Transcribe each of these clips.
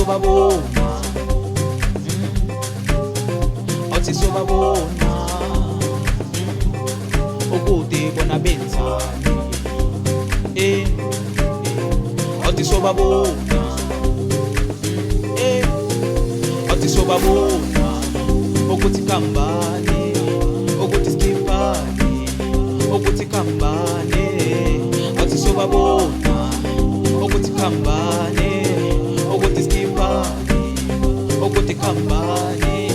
sobabona, awuthi sobabona, ukuthi bona benzani, awuthi sobabona, awuthi sobabona, ukuthi khambani, ukuthi skiphani, ukuthi khambani, awuthi sobabona, ukuthi khambani, ukuthi skiphani, ukuthi khambani.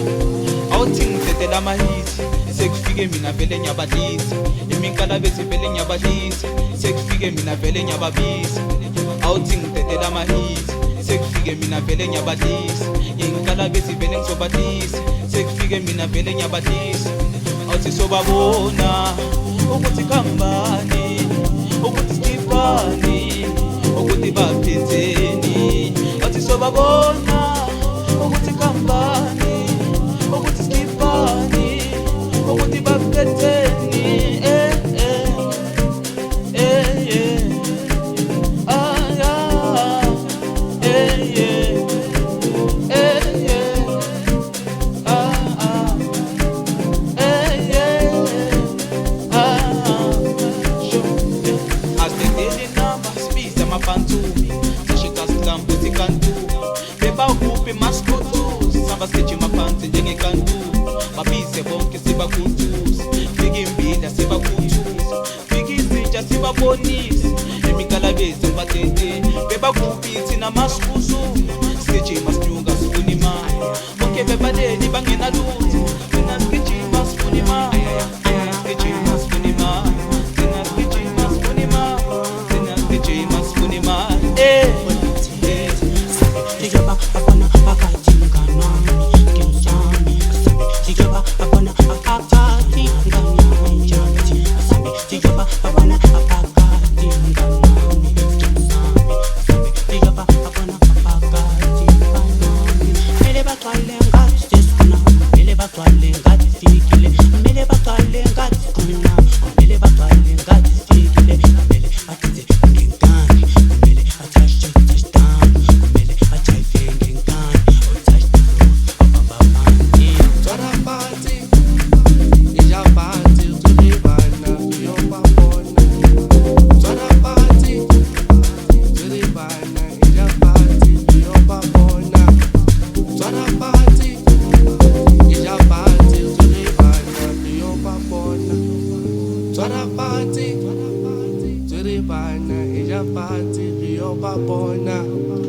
Awuthi ngidedela amahithi, sekufike mina vele nyabadlisi, iminkala bese vele nyabadlisi, sekufike mina vele nyababisi. Awuthi ngidedela amahithi, sekufike mina vele nyabadlisi, iminkala bese vele ngizobadlisi, sekufike mina vele nyabadlisi. Awuthi sobabona, ukuthi khambani, ukuthi skiphani, ukuthi baphetheni. Awuthi sobabona, ukuthi khambani, ukuthi skiphani, ukuthi baphetheni. Mapantumi, nashikazi lambu zikantu, beba ukuphi masikotusi, sabasithi maphansi njengekantu, babize bonke sibakhuthuze, fika imbila sibakhuthuse, fika izintsha sibabonise, imikalabezi bathethe, beba kuphi thina masikuzu, sigijima sinyuka sifuna imali, bonke bebaleni bangenalutho, thina sigijima sifuna imali, sigijima sifuna imali, thina sigijima sifuna imali, thina sigijima sifuna imali. Party, to the party, ija party, rio babona.